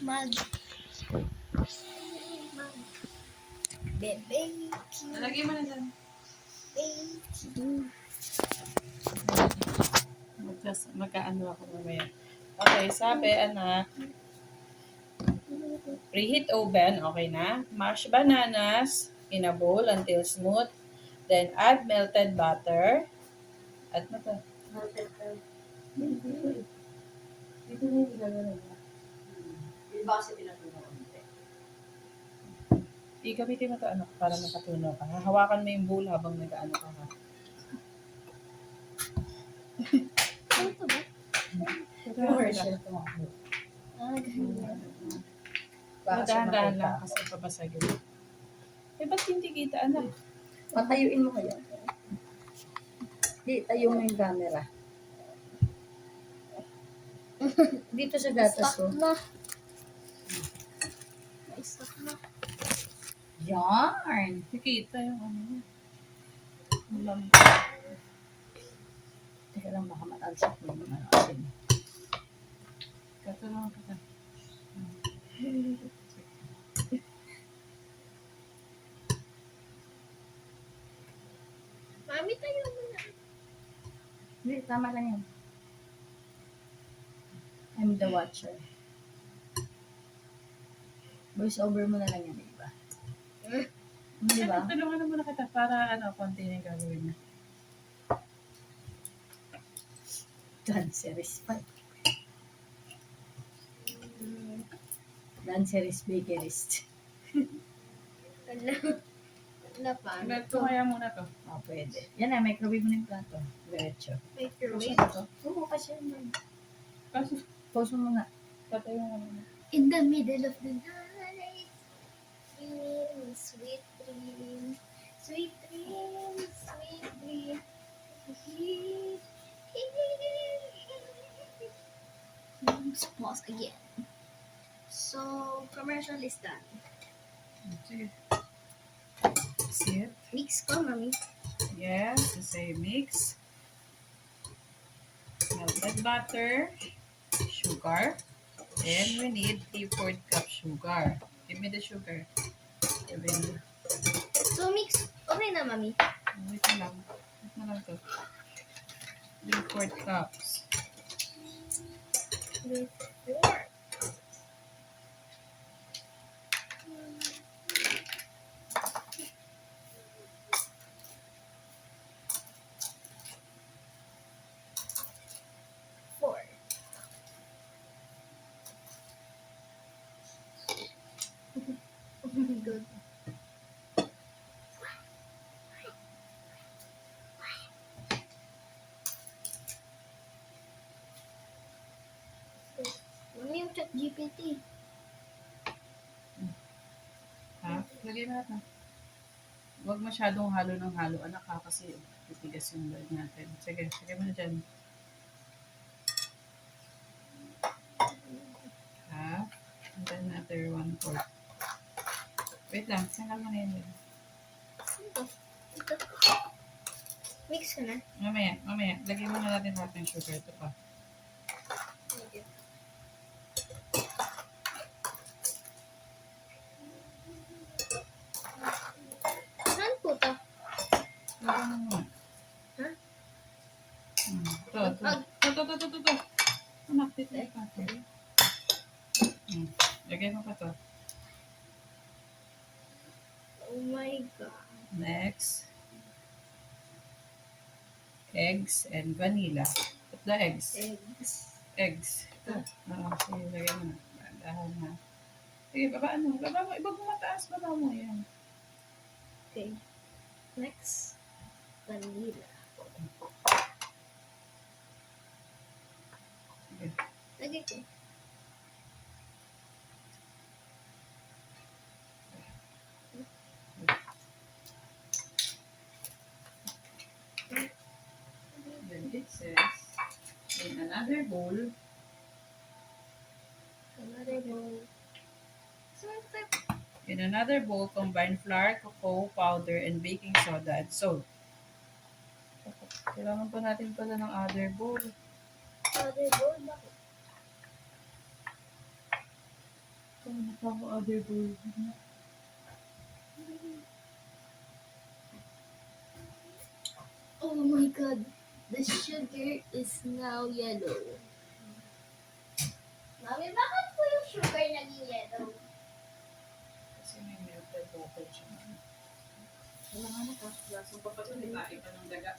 Mag. Bebe. Lagay mo na dyan. Magkaano ako mamaya. Okay, sabi, anak. Preheat oven, okay na. Mash bananas in a bowl until smooth. Then add melted butter. At mo to? Melted butter. Dito na yung gagawin mo. Yung ba kasi pinatunaw ko nito? Gamitin mo to anak para makatunaw ka. Hawakan mo yung bowl habang nag-ano ka ha. Ano to ba? Commercial to ako. Ganyan. Dahan-dahan lang kasi pabasag yun. Ba't hindi kita anak? Patayuin mo kaya. Di, tayo mo yung camera. Dito sa gatas ko. Stuck na. May stuck na. Yarn! Nakita yung ano niya. Ulam. Teka lang, baka matalsak mo yung ano asin. Katulong kita. Mami, tayo mo na. Hindi, tama lang yan. I'm the watcher. Voice over mo na lang yan, di ba? Di ba? Tulungan na muna kita para konti na yung gagawin na. Danceries pa. Danceries bakerist. Wala pa. Ito kaya muna to. Oh, pwede. Yan na, microwave mo na yung plato. Diretso. Microwave. Oo, kasi yan. Kaso, Pause mo muna. patay mo muna. In the middle of the night, dream, sweet dream, sweet dream, sweet dream. Pause again. So, commercial is done. Sige. Sit. Mix ko, mami. Yes, say mix. Melted butter, sugar, and we need 3/4 cup sugar. Give me the sugar. Give me. So, mix. Okay na, mami. Wait na lang. Wait na lang to. 3/4 cups. With 4. Good. Mami, yung chat GPT. Ha? Lagay mo natin. Huwag masyadong halo ng halo, anak ha, kasi titigas yung bag natin. Sige, sige mo na dyan. Half. And then another 1/4. Wait lang, saan mo na yun? Ito. Ito. Mix ko na. Mamaya. Lagay mo na natin half ng sugar. Ito pa. Saan po to? Lagay mo muna. Ha? Ito. Anak, dito pa. Lagay mo pa to. Oh my God. Next. Eggs and vanilla. Put the eggs. Eggs. Ito. Oo, sige, lagay mo na. Dahan na. Sige, baba mo. Ibag mo mataas. Baba mo. Yan. Okay. Next. Vanilla. Sige. Lagay ko. Then it says, in another bowl, Another bowl. in another bowl, combine flour, cocoa powder, and baking soda and salt. Kailangan pa natin pala ng other bowl. Another bowl. Bakit? Ano pa ako other bowl? Oh my god, the sugar is now yellow. Mami, bakit po yung sugar naging yellow? Kasi may melted butter siya. Wala nga na ka. Lasong pa pa ito. Litain pa ng daga.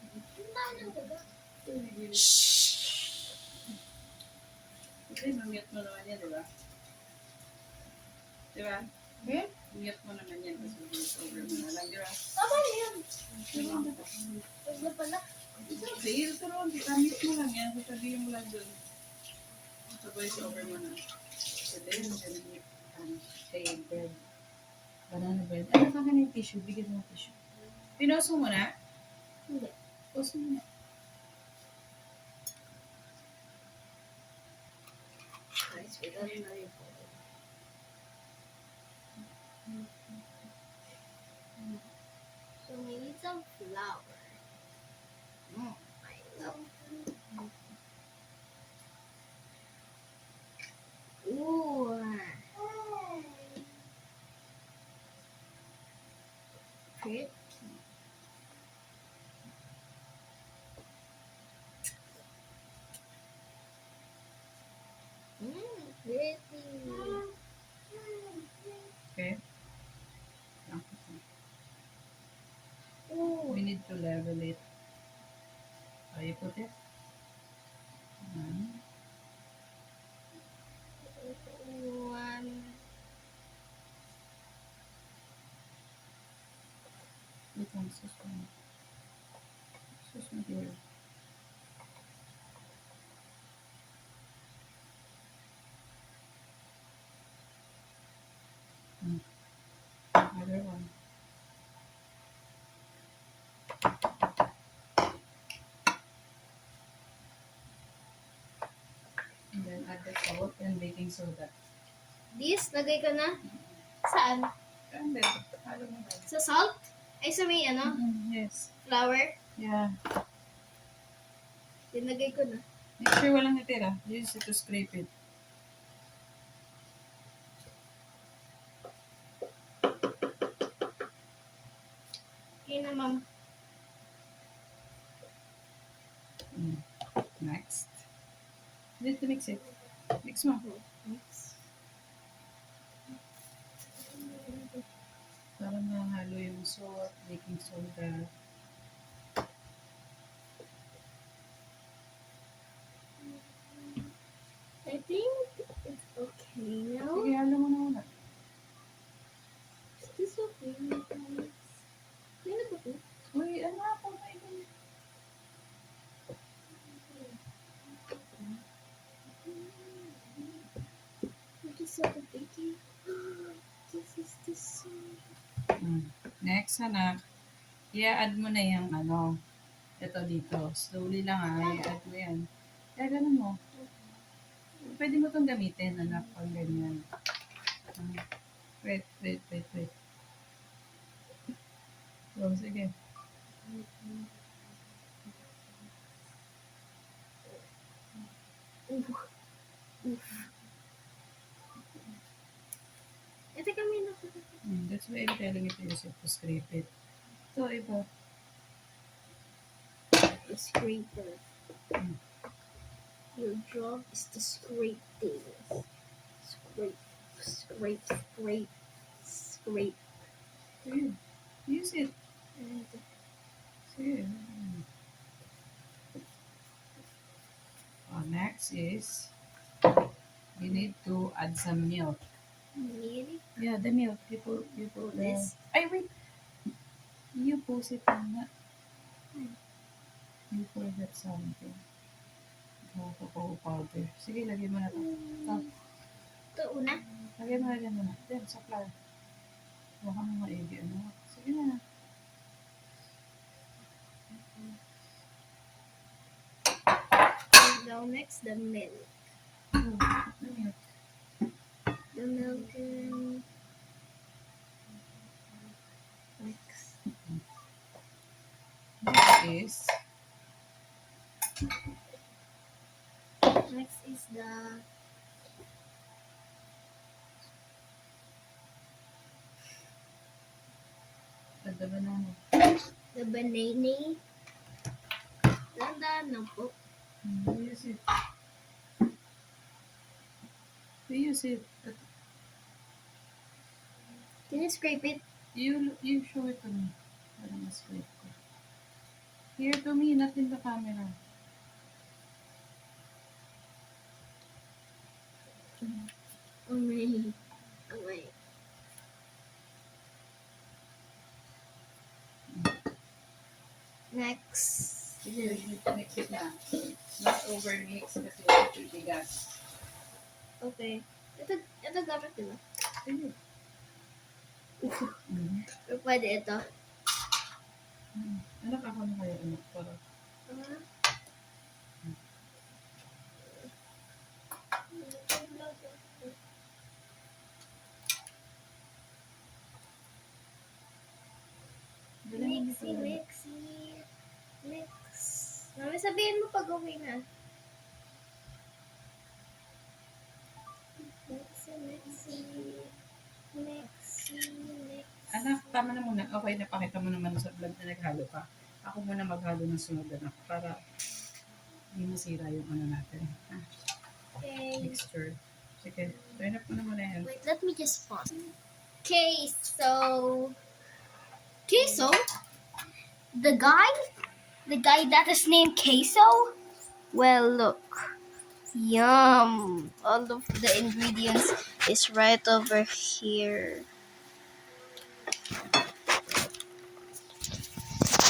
Ang tanong ko ba? Kasi mamiyat mo naman yan, di ba? Di ba? Mamiyat mo naman yan. Kasi over mo na lang, di ba? Tama na yun. Huwag na pala. Sige, turuan. Kamit mo lang yan. Sasabihin mo lang dun. Sa voice over mo na. So then, ganun yung shade bread. Banana bread. Ano ka ng tissue? Bigyan mo ng tissue. Pinoso mo na? Hindi. Poso mo na. Guys, wait lang na yun. So, we need some flour. I love Ooh. Okay. Pretty. Okay? Ooh. We need to level it. Oh, you put it? One. Wait lang, sus ko na. Sus mo dear. Other one. And then add the salt and baking soda. This, lagay ko na. Saan? And then, halo mo ba? Sa salt? Ay, sa may ano? Yes. Flour? Yeah. Dinagay ko na. Make sure walang natira. Use it to scrape it. Okay na, ma'am. Next. You need to mix it. Mix mo. Mix. Para mahalo yung salt, baking soda. I think it's okay now. Sige, halo mo na muna. Is this okay, guys? Hindi na ba ito? Uy, ano ako? May ganyan. What is so baking? This is the salt. Next, anak. I-add mo na yung ano. Ito dito. Slowly lang i-add mo yan. Kaya ganun mo. Pwede mo itong gamitin, anak, pag ganyan. Wait. So, sige. Ito kami na. That's why I'm telling you to use it to scrape it. So, iba. The scraper. Your job is to scrape things. Scrape. Sige. Use it. And Sige. Next is, you need to add some milk. milk. Yeah, the milk. You put This? Ay, wait. You post it on that. You forgot something. Cocoa powder. Sige, lagyan mo na ito. Ito una. Lagyan mo na. Then, sa flour. Baka mo maigi. Ano? Sige na. And now next, the milk. The milk. The milk and next. Next is Next is the the banana. The banana. Dahan-dahan lang po. Use it. Use it. Can you scrape it? You show it to me. Para mas wait ko. Here to me, not in the camera. Okay. Okay. Next. Sige, mix it na. Not over mix kasi ito bigas. Okay. Ito gamit nila. Sige. Pero pwede ito. Anak ako na kayo, anak. Para. Mixy, mixy. Mix. Mami, sabihin mo pag okay na. Mixy, mixy. Mixy, mix. Anak, tama na muna. Okay, napakita mo naman sa vlog na naghalo ka. Ako muna maghalo ng sunod, anak. Para hindi masira yung ano natin. Okay. Mixture. Sige, turn up mo na muna yan. Wait, let me just pause. Okay, so the guy that is named Queso. Well, look, yum. All of the ingredients is right over here.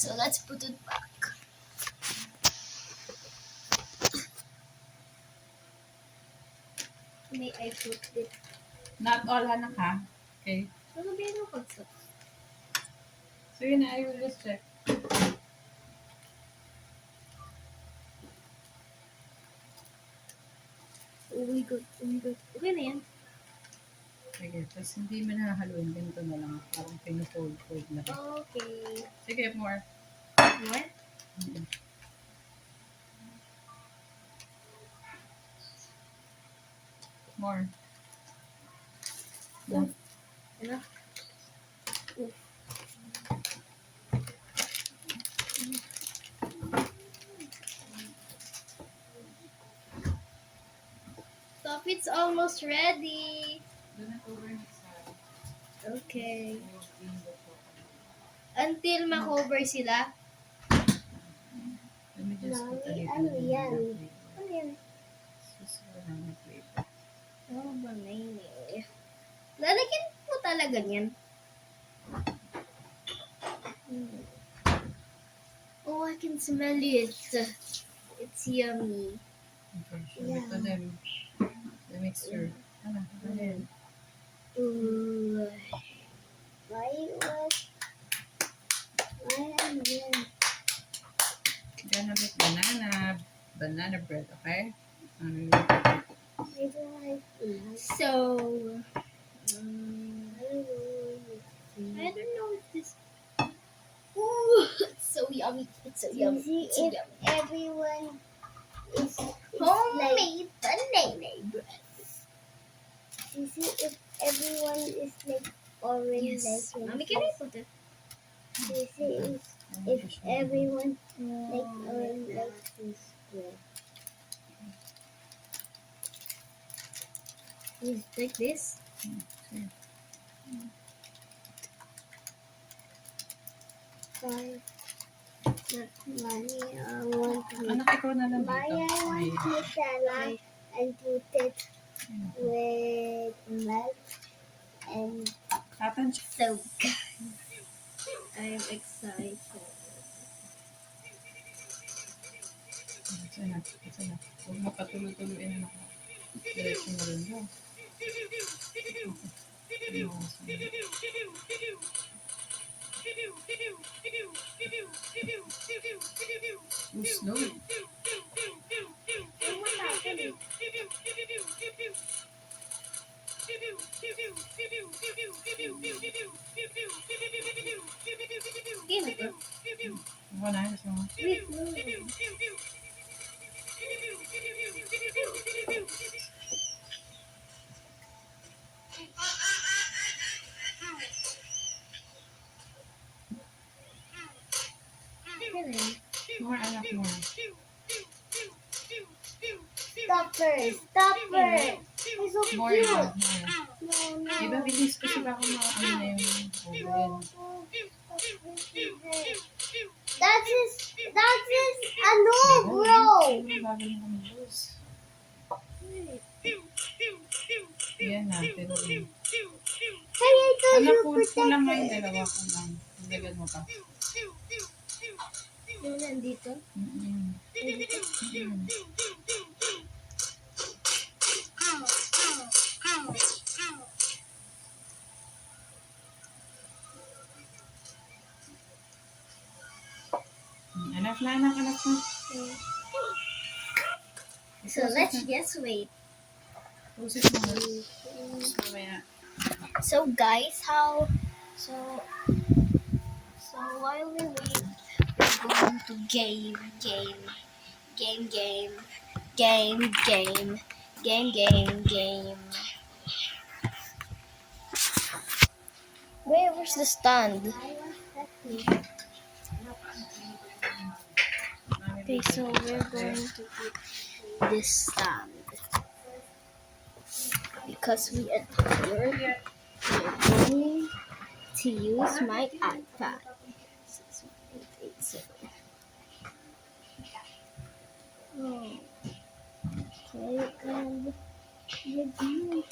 So let's put it back. May I put it? Not all, anak, ha? Okay. Ano ba yung pagsak? So yun na, I will just check. Oh my god, oh my god. Okay na yan. Sige, tapos hindi mo na haluin. Ganito na lang. Parang pinufold-fold na. Okay. Sige, more. More? Mm. More. Yeah. Enough. Stop, it's almost ready. Do not overmix ha. Okay. You will clean the chocolate. Until makover sila. Let me just put a little Ano bit yan? of flavor. Ano yan? Just banana flavor. Oh, banana. Lalagyan po talaga niyan. Oh, I can smell it. It's yummy. Okay, show it to them. The mixture. Ano, ano yan? Ooh. Why am I? Gonna make banana bread, okay? Ano yun? So, I don't know if this. Ooh, it's so yummy! It's so yummy! It's so yummy! Everyone is Homemade banana bread. Sisi, if everyone is like orange, Yes, like mommy, can I put it? Sisi, if everyone like orange, like this bread. Is like this? Okay. Five. Mommy, I want to. Anak, ikaw na lang Mommy, dito. I want Nutella and put it with milk and Atan, So good. I'm excited. Ito na. Huwag mo patuloy-tuloyin ako. Diretso mo rin mo. Slow. What happened? Game it. Ako na, gusto mo. Wait, mo. Stop first. Stop first. It's so More cute. ba? More. No, no. Diba, bilis kasi baka ano na yung oven. That is ano, bro. Bago na kami loose. Yan na, pero Hey, I told anak you ko, protect kulang nga yung it. dalawa ko lang. Lagyan mo pa. Yung nandito? Mm-mm. Mm. Anak na, anak na. So let's just wait. Pusit mo. Mamaya. So guys, so while we wait, we're going to game. Where's the stand? Okay, so we're going to put this stand because we are tired. We're going to use my iPad. 61887. Oh. Okay, and we're going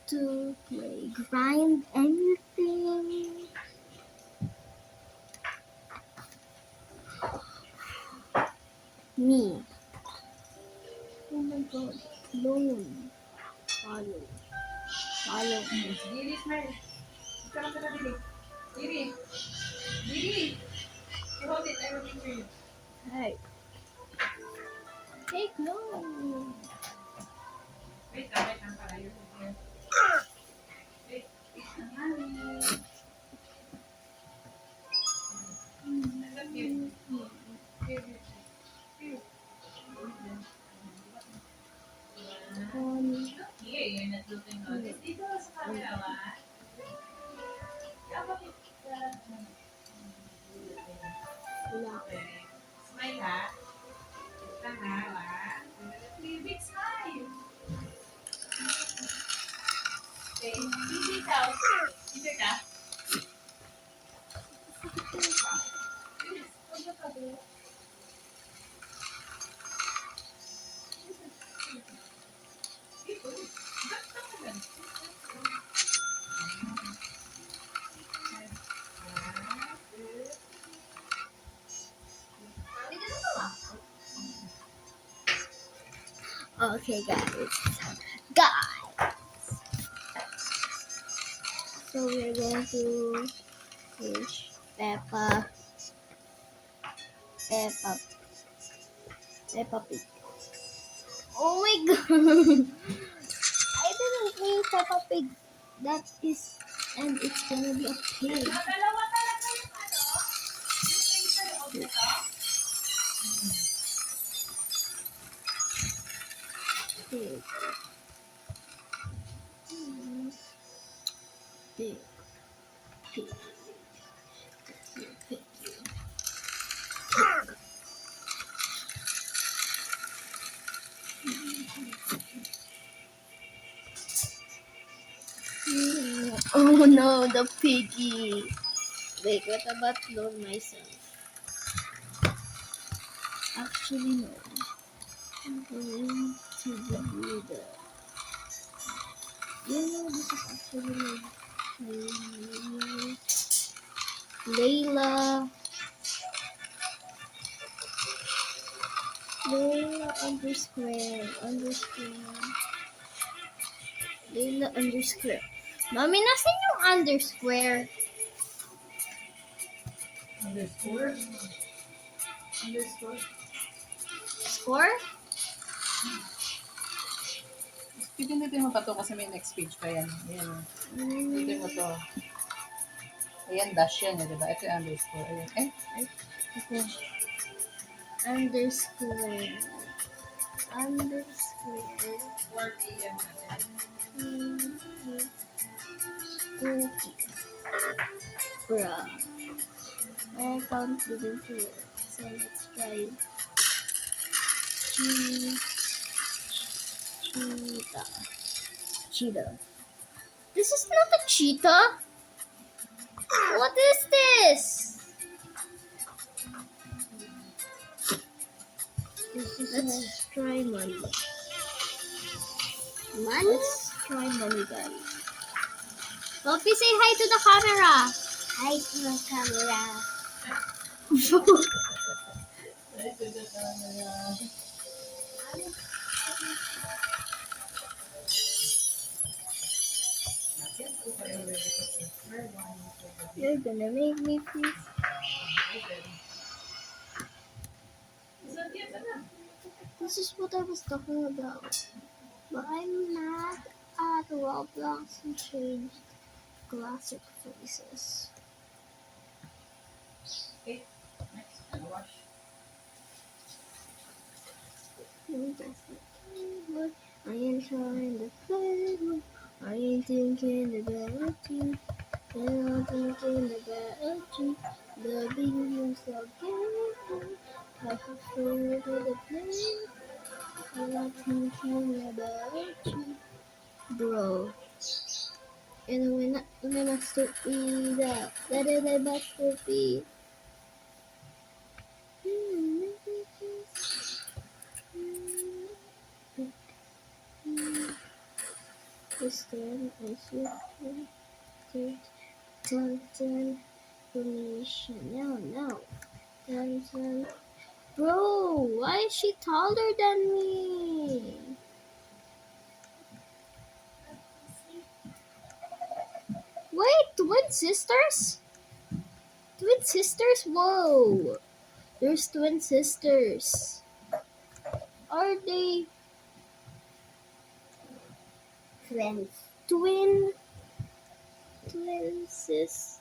to play grind anything. Me. Oh my god. Loan. Follow. Follow me. Diri, smile. Ikaw lang ka Diri. Diri. Diri. You hold it, I will picture you. Hey. Take no. Wait lang pala. You're here. Wait. I love you. Here. Here, you're not looking on this. Dito sa camera, wa? Okay. Smile, ha? Lang, ha? 1, 2, 3. Big smile. Okay. Easy daw. Easy ka? Okay, guys. So we're going to fish Peppa Pig. Oh my god! I didn't mean Peppa Pig. That is, and it's gonna be a pig. Dalawa talaga yung ano? Yung facial of ito? Pig. Pig. Pig. Pig. Oh no, the piggy. Wait, what about clone myself? Actually, no. I'm going to do the. This is actually my name. Layla underscore. Mami, nasan yung underscore? Underscore? Score? Pitin mo pa to kasi may next page pa yan. Ayan. Pitin mo to. Ayan, dash yan, diba? Ito yung underscore. Ayan. Okay. Underscore. 40 yan. Bruh. My account didn't work. So let's try cheetah. Cheetah. This is not a cheetah. What is this? Let's try money. Let's try money, guys. Poppy, say hi to the camera. Hi to the camera. You're gonna make me feel. This is what I was talking about. But I'm not at Roblox and changed classic faces. Okay. Next, ano wash? I am trying to play. I ain't thinking about you. And I'm thinking about you. The billions of games I have heard of the play. And I'm thinking about you. Bro. And when I must be that. That is a masterpiece. Christian, I should Tantan Phoenician. No. Tantan. Bro, why is she taller than me? Wait, twin sisters? Twin sisters? Whoa. There's twin sisters. Are they Friends. twin sisters?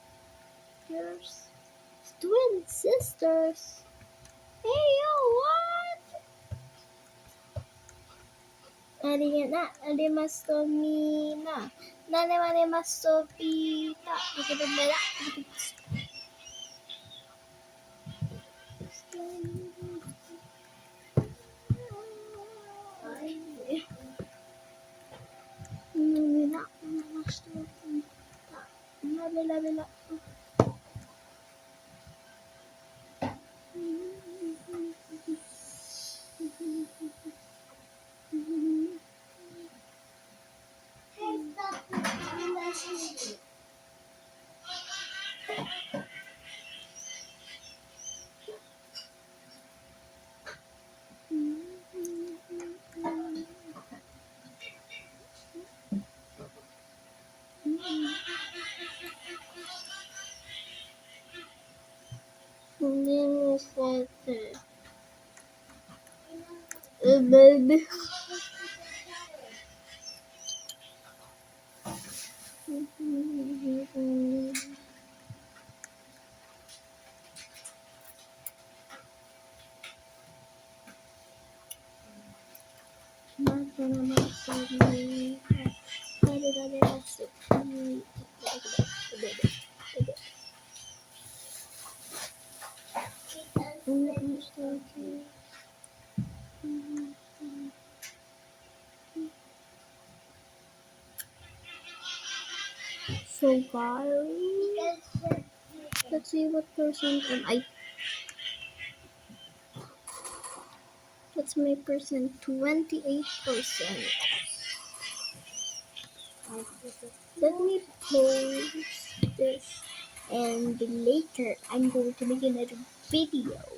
Twin sisters? Hey, yo, what? Arimastomina. Nanemastomina. Baby. So guys, let's see what percent am I. What's my percent? 28%. Let me post this, and later I'm going to make another video.